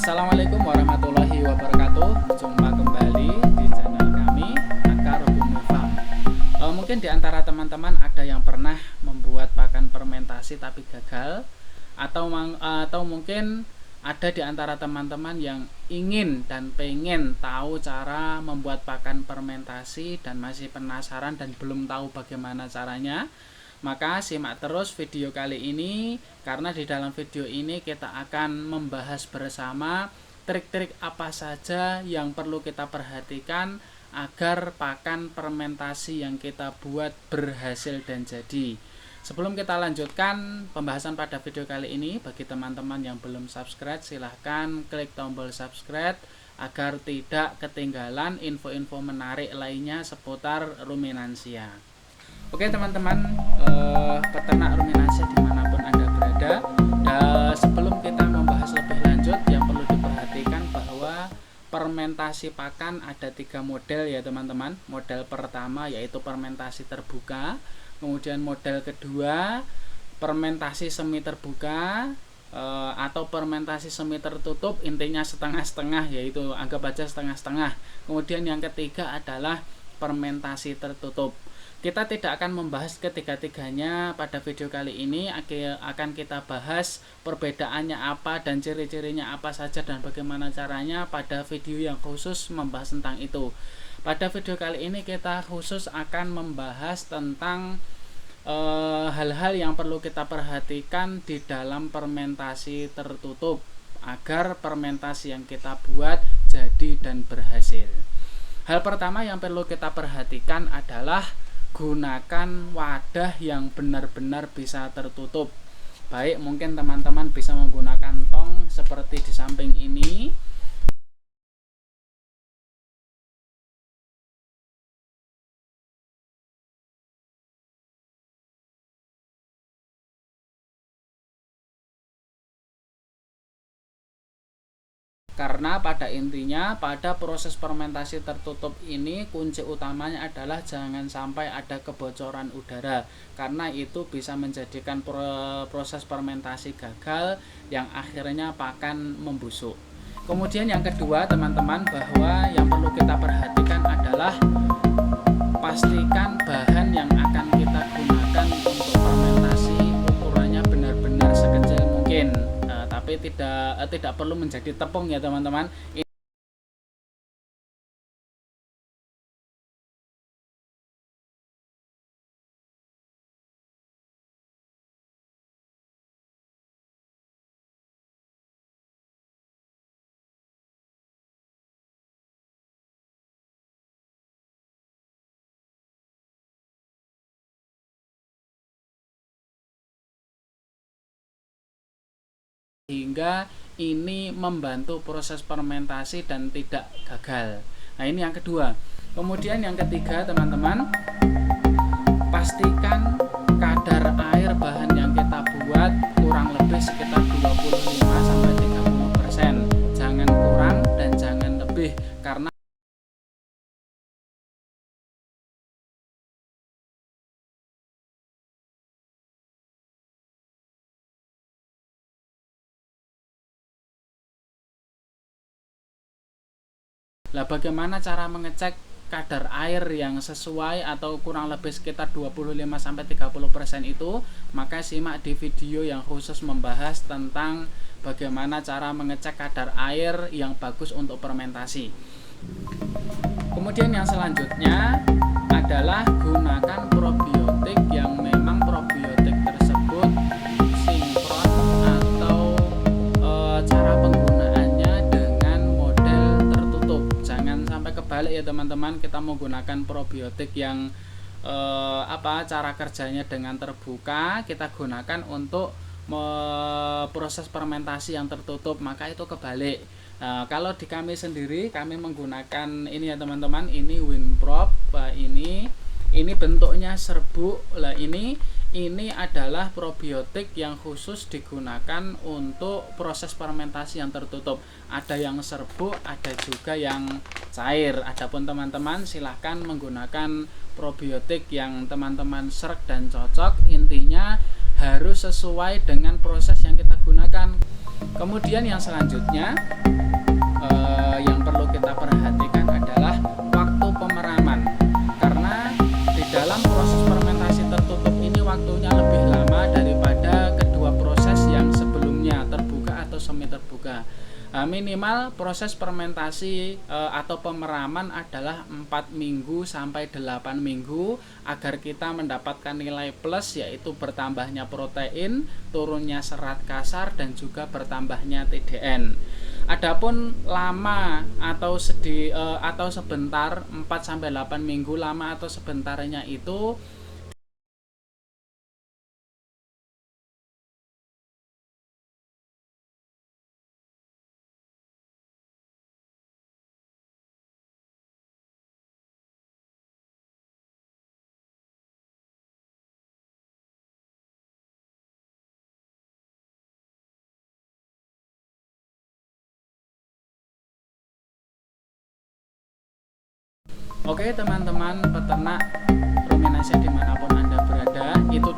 Assalamualaikum warahmatullahi wabarakatuh. Jumpa kembali di channel kami Akar Bumi Farm. Mungkin di antara teman-teman ada yang pernah membuat pakan fermentasi tapi gagal, atau mungkin ada di antara teman-teman yang ingin dan pengen tahu cara membuat pakan fermentasi dan masih penasaran dan belum tahu bagaimana caranya. Maka simak terus video kali ini, karena di dalam video ini kita akan membahas bersama trik-trik apa saja yang perlu kita perhatikan agar pakan fermentasi yang kita buat berhasil dan jadi. Sebelum kita lanjutkan pembahasan pada video kali ini, bagi teman-teman yang belum subscribe, silahkan klik tombol subscribe agar tidak ketinggalan info-info menarik lainnya seputar ruminansia. Oke teman-teman, peternak ruminansia dimanapun Anda berada, sebelum kita membahas lebih lanjut, yang perlu diperhatikan bahwa fermentasi pakan ada 3 model ya teman-teman. Model pertama yaitu fermentasi terbuka, kemudian model kedua fermentasi semi terbuka, atau fermentasi semi tertutup, intinya setengah-setengah, yaitu anggap aja setengah-setengah. Kemudian yang ketiga adalah fermentasi tertutup. Kita tidak akan membahas ketiga-tiganya pada video kali ini. Akan kita bahas perbedaannya apa dan ciri-cirinya apa saja dan bagaimana caranya pada video yang khusus membahas tentang itu. Pada video kali ini kita khusus akan membahas tentang hal-hal yang perlu kita perhatikan di dalam fermentasi tertutup agar fermentasi yang kita buat jadi dan berhasil. Hal pertama yang perlu kita perhatikan adalah gunakan wadah yang benar-benar bisa tertutup. Baik, mungkin teman-teman bisa menggunakan tong seperti di samping ini. Karena pada intinya pada proses fermentasi tertutup ini kunci utamanya adalah jangan sampai ada kebocoran udara, karena itu bisa menjadikan proses fermentasi gagal yang akhirnya pakan membusuk. Kemudian yang kedua teman-teman, bahwa yang perlu kita perhatikan adalah pastikan bahan yang akan kita gunakan untuk fermentasi ukurannya benar-benar sekecil mungkin. Tapi tidak perlu menjadi tepung ya teman-teman. Sehingga ini membantu proses fermentasi dan tidak gagal. Nah, ini yang kedua. Kemudian yang ketiga teman-teman, pastikan kadar air bahan yang kita buat kurang lebih sekitar 25-30%. Jangan kurang dan jangan lebih, karena bagaimana cara mengecek kadar air yang sesuai atau kurang lebih sekitar 25-30% itu? Maka simak di video yang khusus membahas tentang bagaimana cara mengecek kadar air yang bagus untuk fermentasi. Kemudian yang selanjutnya adalah gunakan probiotik yang memang probiotik tersebut sinkron atau cara penggunaannya dengan model tertutup. Jangan sampai kebalik ya teman-teman, kita menggunakan probiotik yang cara kerjanya dengan terbuka kita gunakan untuk proses fermentasi yang tertutup, maka itu kebalik. Kalau di kami sendiri, kami menggunakan ini ya teman-teman, ini WinProb. Ini bentuknya serbuk. Ini adalah probiotik yang khusus digunakan untuk proses fermentasi yang tertutup. Ada yang serbuk, ada juga yang cair. Adapun teman-teman silahkan menggunakan probiotik yang teman-teman serg dan cocok. Intinya harus sesuai dengan proses yang kita gunakan. Kemudian yang selanjutnya yang perlu kita perhatikan adalah waktu pemeraman, karena di dalam proses fermentasi tertutup ini waktunya lebih lama daripada kedua proses yang sebelumnya, terbuka atau semi terbuka. Minimal proses fermentasi atau pemeraman adalah 4 minggu sampai 8 minggu agar kita mendapatkan nilai plus, yaitu bertambahnya protein, turunnya serat kasar, dan juga bertambahnya TDN. Adapun lama atau sebentar 4 sampai 8 minggu, lama atau sebentarnya itu Oke teman-teman peternak ruminasi dimanapun Anda berada, itu